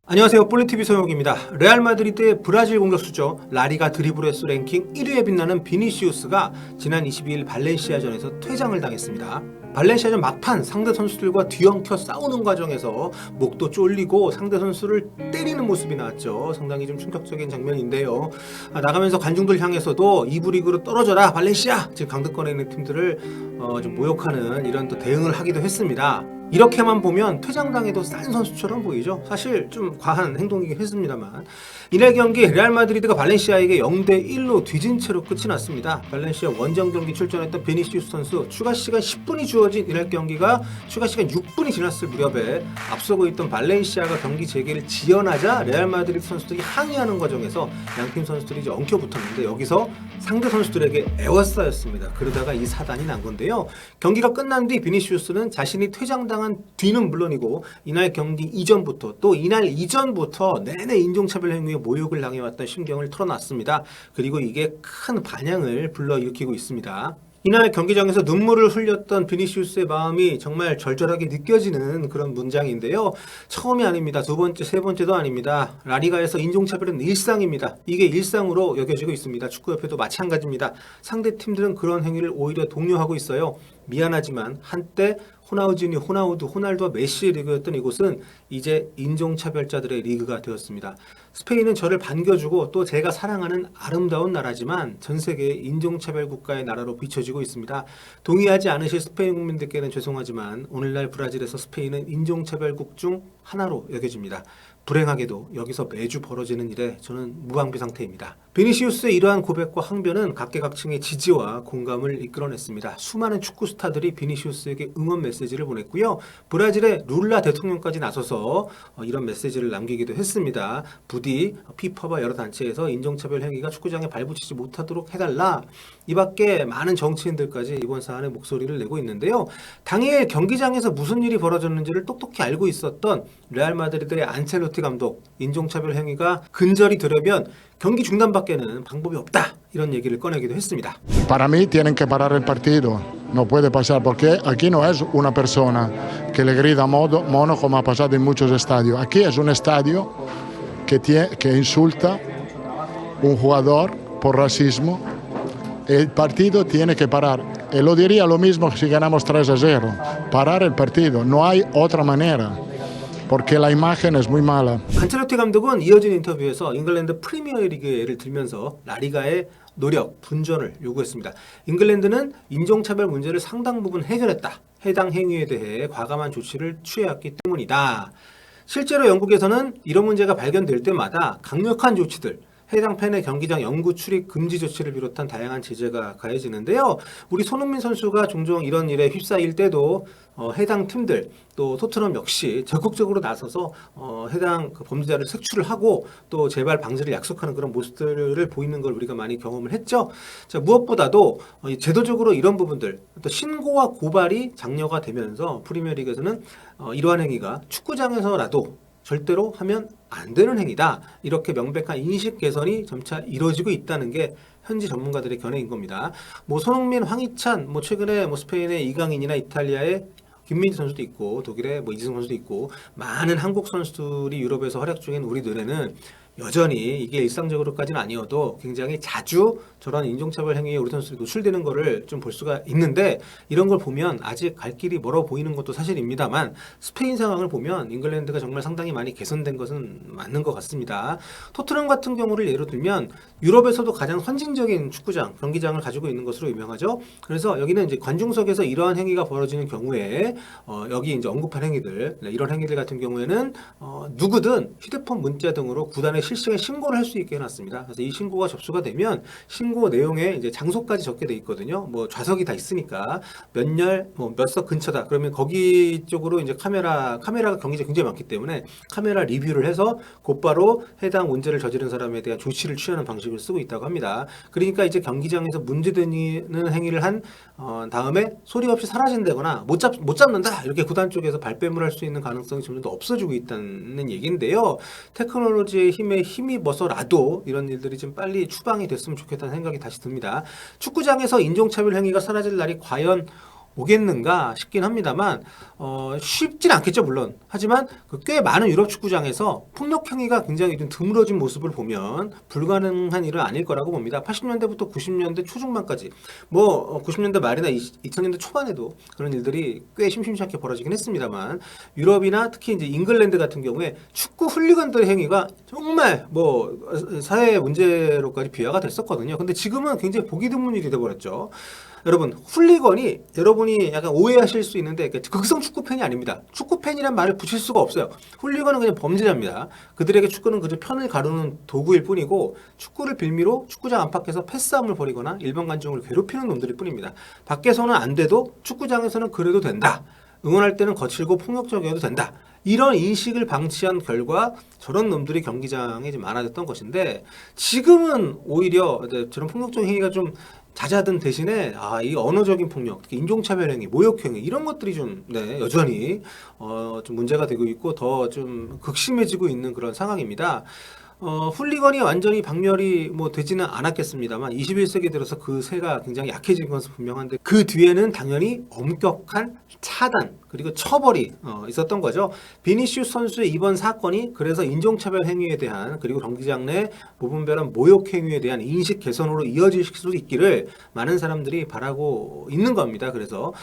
안녕하세요. 볼리TV 소영욱입니다. 레알 마드리드의 브라질 공격수죠. 라리가 드리블 횟수 랭킹 1위에 빛나는 비니시우스가 지난 22일 발렌시아전에서 퇴장을 당했습니다. 발렌시아전 막판 상대 선수들과 뒤엉켜 싸우는 과정에서 목도 쫄리고 상대 선수를 때리는 모습이 나왔죠. 상당히 좀 충격적인 장면인데요. 나가면서 관중들 향해서도 2부 리그로 떨어져라 발렌시아! 지금 강등권에 있는 팀들을 좀 모욕하는 이런 또 대응을 하기도 했습니다. 이렇게만 보면 퇴장당해도 싼 선수처럼 보이죠. 사실 좀 과한 행동이긴 했습니다만 이날 경기 레알 마드리드가 발렌시아에게 0대1로 뒤진 채로 끝이 났습니다. 발렌시아 원정 경기 출전했던 비니시우스 선수 추가 시간 10분이 주어진 이날 경기가 추가 시간 6분이 지났을 무렵에 앞서고 있던 발렌시아가 경기 재개를 지연하자 레알 마드리드 선수들이 항의하는 과정에서 양팀 선수들이 이제 엉켜붙었는데 여기서 상대 선수들에게 에워싸였습니다. 그러다가 이 사단이 난 건데요. 경기가 끝난 뒤 비니시우스는 자신이 퇴장당한 뒤는 물론이고 이날 경기 이전부터 또 이날 이전부터 내내 인종차별 행위에 모욕을 당해왔던 심경을 털어놨습니다. 그리고 이게 큰 반향을 불러일으키고 있습니다. 이날 경기장에서 눈물을 흘렸던 비니시우스의 마음이 정말 절절하게 느껴지는 그런 문장인데요. 처음이 아닙니다. 두 번째, 세 번째도 아닙니다. 라리가에서 인종차별은 일상입니다. 이게 일상으로 여겨지고 있습니다. 축구협회도 마찬가지입니다. 상대 팀들은 그런 행위를 오히려 독려하고 있어요. 미안하지만 한때 호나우지니, 호나우두, 호날두와 메시의 리그였던 이곳은 이제 인종차별자들의 리그가 되었습니다. 스페인은 저를 반겨주고 또 제가 사랑하는 아름다운 나라지만 전 세계의 인종차별 국가의 나라로 비춰지고 있습니다. 동의하지 않으실 스페인 국민들께는 죄송하지만 오늘날 브라질에서 스페인은 인종차별국 중 하나로 여겨집니다. 불행하게도 여기서 매주 벌어지는 일에 저는 무방비 상태입니다. 비니시우스의 이러한 고백과 항변은 각계각층의 지지와 공감을 이끌어냈습니다. 수많은 축구 스타들이 비니시우스에게 응원 메시지를 보냈고요. 브라질의 룰라 대통령까지 나서서 이런 메시지를 남기기도 했습니다. 부디 피파와 여러 단체에서 인종차별 행위가 축구장에 발붙이지 못하도록 해달라. 이 밖에 많은 정치인들까지 이번 사안에 목소리를 내고 있는데요. 당일 경기장에서 무슨 일이 벌어졌는지를 똑똑히 알고 있었던 레알 마드리드의 안첼로티 감독, 인종차별 행위가 근절이 되려면 경기 중단밖에는 방법이 없다. 이런 얘기를 꺼내기도 했습니다. Para mí tienen que parar el partido. No puede pasar porque aquí no es una persona que le grita mono como ha pasado en muchos estadios. Aquí es un estadio que insulta un jugador por racismo. El partido tiene que parar. Y lo diría lo mismo si ganamos 3-0. Parar el partido. No hay otra manera. porque la imagen es muy mala. 안첼로티 감독은 이어진 인터뷰에서 잉글랜드 프리미어리그의 예를 들면서 라리가의 노력, 분전을 요구했습니다. 잉글랜드는 인종차별 문제를 상당 부분 해결했다. 해당 행위에 대해 과감한 조치를 취해왔기 때문이다. 실제로 영국에서는 이런 문제가 발견될 때마다 강력한 조치들, 해당 팬의 경기장 영구 출입 금지 조치를 비롯한 다양한 제재가 가해지는데요. 우리 손흥민 선수가 종종 이런 일에 휩싸일 때도 해당 팀들 또 토트넘 역시 적극적으로 나서서 해당 그 범죄자를 색출을 하고 또 재발 방지를 약속하는 그런 모습들을 보이는 걸 우리가 많이 경험을 했죠. 자, 무엇보다도 제도적으로 이런 부분들 또 신고와 고발이 장려가 되면서 프리미어리그에서는 이러한 행위가 축구장에서라도 절대로 하면 안 되는 행위다. 이렇게 명백한 인식 개선이 점차 이루어지고 있다는 게 현지 전문가들의 견해인 겁니다. 손흥민, 황희찬, 최근에 스페인의 이강인이나 이탈리아의 김민재 선수도 있고 독일의 이지승 선수도 있고 많은 한국 선수들이 유럽에서 활약 중인 우리 눈에는 여전히 이게 일상적으로까지는 아니어도 굉장히 자주 저런 인종차별 행위에 우리 선수들이 노출되는 거를 좀 볼 수가 있는데 이런 걸 보면 아직 갈 길이 멀어 보이는 것도 사실입니다만 스페인 상황을 보면 잉글랜드가 정말 상당히 많이 개선된 것은 맞는 것 같습니다. 토트넘 같은 경우를 예로 들면 유럽에서도 가장 선진적인 축구장, 경기장을 가지고 있는 것으로 유명하죠. 그래서 여기는 이제 관중석에서 이러한 행위가 벌어지는 경우에 여기 이제 언급한 행위들, 이런 행위들 같은 경우에는 누구든 휴대폰 문자 등으로 구단에 실시간 신고를 할 수 있게 해놨습니다. 그래서 이 신고가 접수가 되면 신고 내용에 이제 장소까지 적게 돼 있거든요. 좌석이 다 있으니까 몇 석 근처다. 그러면 거기 쪽으로 이제 카메라가 경기장이 굉장히 많기 때문에 카메라 리뷰를 해서 곧바로 해당 문제를 저지른 사람에 대한 조치를 취하는 방식을 쓰고 있다고 합니다. 그러니까 이제 경기장에서 문제되는 행위를 한 다음에 소리 없이 사라진다거나 못 잡는다 이렇게 구단 쪽에서 발뺌을 할 수 있는 가능성이 점점 더 없어지고 있다는 얘기인데요. 테크놀로지의 힘에 힘입어서라도 이런 일들이 좀 빨리 추방이 됐으면 좋겠다는 생각이 다시 듭니다. 축구장에서 인종차별 행위가 사라질 날이 과연 오겠는가 싶긴 합니다만 쉽진 않겠죠 물론. 하지만 꽤 많은 유럽 축구장에서 폭력 행위가 굉장히 좀 드물어진 모습을 보면 불가능한 일은 아닐 거라고 봅니다. 80년대부터 90년대 초중반까지 90년대 말이나 2000년대 초반에도 그런 일들이 꽤 심심치 않게 벌어지긴 했습니다만 유럽이나 특히 이제 잉글랜드 같은 경우에 축구 훌리건들의 행위가 정말 사회 문제로까지 비화가 됐었거든요. 근데 지금은 굉장히 보기 드문 일이 돼버렸죠. 여러분 훌리건이 여러분이 약간 오해하실 수 있는데 극성 축구팬이 아닙니다. 축구팬이란 말을 붙일 수가 없어요. 훌리건은 그냥 범죄자입니다. 그들에게 축구는 그저 편을 가르는 도구일 뿐이고 축구를 빌미로 축구장 안팎에서 패싸움을 벌이거나 일반 관중을 괴롭히는 놈들일 뿐입니다. 밖에서는 안 돼도 축구장에서는 그래도 된다. 응원할 때는 거칠고 폭력적이어도 된다. 이런 인식을 방치한 결과 저런 놈들이 경기장에 좀 많아졌던 것인데 지금은 오히려 저런 폭력적인 행위가 좀 잦아든 대신에 이 언어적인 폭력, 특히 인종차별 행위, 모욕 행위 이런 것들이 좀 여전히 좀 문제가 되고 있고 더 좀 극심해지고 있는 그런 상황입니다. 훌리건이 완전히 박멸이 되지는 않았겠습니다만 21세기 들어서 그 세가 굉장히 약해진 것은 분명한데 그 뒤에는 당연히 엄격한 차단 그리고 처벌이 있었던 거죠. 비니시우스 선수의 이번 사건이 그래서 인종차별 행위에 대한 그리고 경기장 내 무분별한 모욕 행위에 대한 인식 개선으로 이어질 수 있기를 많은 사람들이 바라고 있는 겁니다. 그래서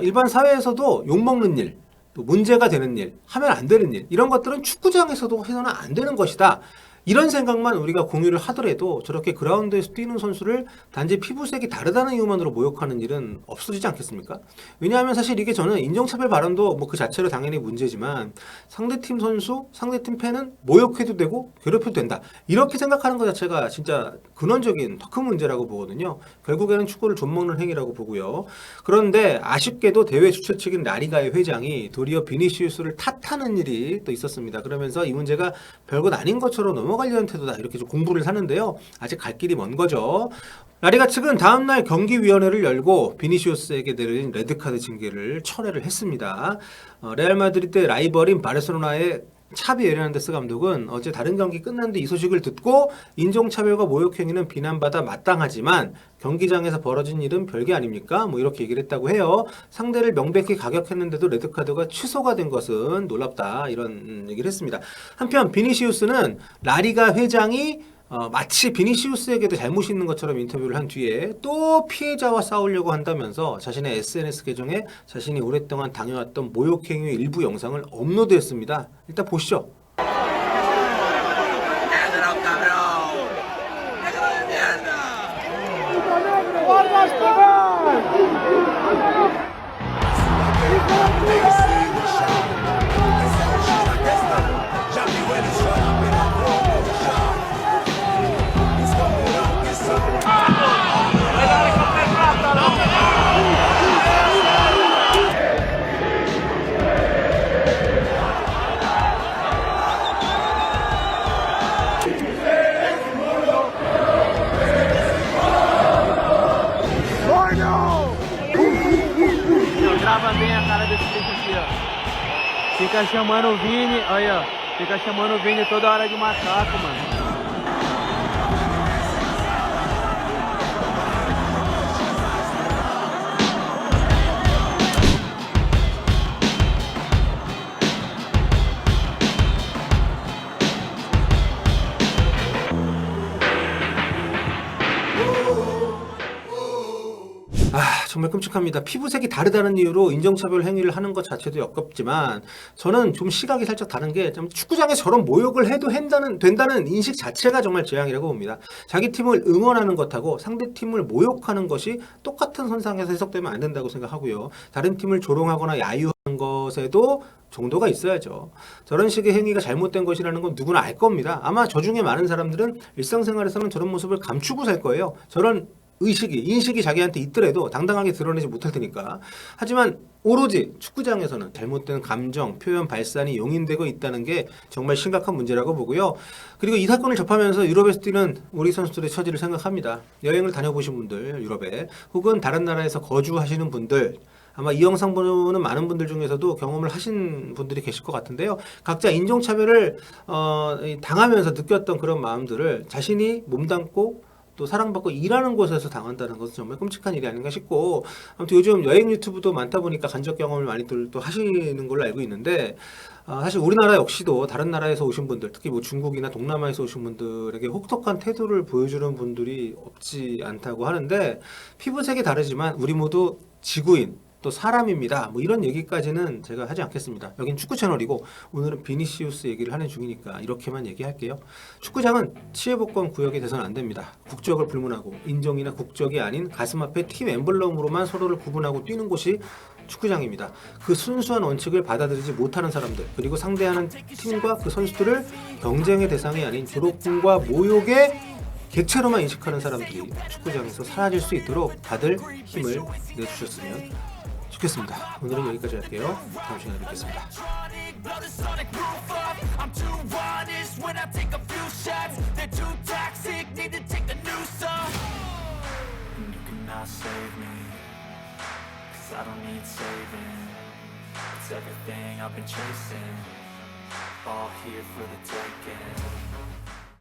일반 사회에서도 욕먹는 일 또 문제가 되는 일, 하면 안 되는 일 이런 것들은 축구장에서도 해서는 안 되는 것이다. 이런 생각만 우리가 공유를 하더라도 저렇게 그라운드에서 뛰는 선수를 단지 피부색이 다르다는 이유만으로 모욕하는 일은 없어지지 않겠습니까? 왜냐하면 사실 이게 저는 인종차별 발언도 그 자체로 당연히 문제지만 상대팀 선수, 상대팀 팬은 모욕해도 되고 괴롭혀도 된다. 이렇게 생각하는 것 자체가 진짜 근원적인 더 큰 문제라고 보거든요. 결국에는 축구를 좀먹는 행위라고 보고요. 그런데 아쉽게도 대회 주최 측인 라리가의 회장이 도리어 비니시우스를 탓하는 일이 또 있었습니다. 그러면서 이 문제가 별것 아닌 것처럼 넘어가려는 태도다 이렇게 좀 공부를 하는데요. 아직 갈 길이 먼 거죠. 라리가 측은 다음날 경기위원회를 열고 비니시우스에게 내린 레드카드 징계를 철회를 했습니다. 레알 마드리드 라이벌인 바르셀로나의 차비 에르난데스 감독은 어제 다른 경기 끝난 뒤 이 소식을 듣고 인종차별과 모욕행위는 비난받아 마땅하지만 경기장에서 벌어진 일은 별게 아닙니까? 이렇게 얘기를 했다고 해요. 상대를 명백히 가격했는데도 레드카드가 취소가 된 것은 놀랍다 이런 얘기를 했습니다. 한편 비니시우스는 라리가 회장이 마치 비니시우스에게도 잘못이 있는 것처럼 인터뷰를 한 뒤에 또 피해자와 싸우려고 한다면서 자신의 SNS 계정에 자신이 오랫동안 당해왔던 모욕행위 일부 영상을 업로드했습니다. 일단 보시죠. Grava bem a cara desse bicho aqui, ó. Fica chamando o Vini, olha, ó. Fica chamando o Vini toda hora de macaco, mano. 정말 끔찍합니다. 피부색이 다르다는 이유로 인종차별 행위를 하는 것 자체도 역겹지만 저는 좀 시각이 살짝 다른 게 축구장에 저런 모욕을 해도 된다는 인식 자체가 정말 재앙이라고 봅니다. 자기 팀을 응원하는 것하고 상대 팀을 모욕하는 것이 똑같은 선상에서 해석되면 안 된다고 생각하고요. 다른 팀을 조롱하거나 야유하는 것에도 정도가 있어야죠. 저런 식의 행위가 잘못된 것이라는 건 누구나 알 겁니다. 아마 저 중에 많은 사람들은 일상생활에서는 저런 모습을 감추고 살 거예요. 저런 인식이 자기한테 있더라도 당당하게 드러내지 못할 테니까. 하지만 오로지 축구장에서는 잘못된 감정, 표현 발산이 용인되고 있다는 게 정말 심각한 문제라고 보고요. 그리고 이 사건을 접하면서 유럽에서 뛰는 우리 선수들의 처지를 생각합니다. 여행을 다녀보신 분들, 유럽에 혹은 다른 나라에서 거주하시는 분들, 아마 이 영상 보는 많은 분들 중에서도 경험을 하신 분들이 계실 것 같은데요. 각자 인종차별을 당하면서 느꼈던 그런 마음들을 자신이 몸담고 또 사랑받고 일하는 곳에서 당한다는 것은 정말 끔찍한 일이 아닌가 싶고, 아무튼 요즘 여행 유튜브도 많다 보니까 간접 경험을 많이들 또 하시는 걸로 알고 있는데, 사실 우리나라 역시도 다른 나라에서 오신 분들, 특히 뭐 중국이나 동남아에서 오신 분들에게 혹독한 태도를 보여주는 분들이 없지 않다고 하는데, 피부색이 다르지만 우리 모두 지구인, 또 사람입니다. 뭐 이런 얘기까지는 제가 하지 않겠습니다. 여긴 축구 채널이고 오늘은 비니시우스 얘기를 하는 중이니까 이렇게만 얘기할게요. 축구장은 치외복권 구역에 돼서는 안 됩니다. 국적을 불문하고 인종이나 국적이 아닌 가슴 앞에 팀 엠블럼으로만 서로를 구분하고 뛰는 곳이 축구장입니다. 그 순수한 원칙을 받아들이지 못하는 사람들, 그리고 상대하는 팀과 그 선수들을 경쟁의 대상이 아닌 조롱과 모욕의 객체로만 인식하는 사람들이 축구장에서 사라질 수 있도록 다들 힘을 내주셨으면 좋겠습니다. 오늘은 여기까지 할게요. 다음 시간에 뵙겠습니다. Blow the sonic roof up. I'm too honest when I take a few shots. They're too toxic, need to take the noose off. And you cannot save me, 'cause I don't need saving. It's everything I've been chasing, all here for the taking.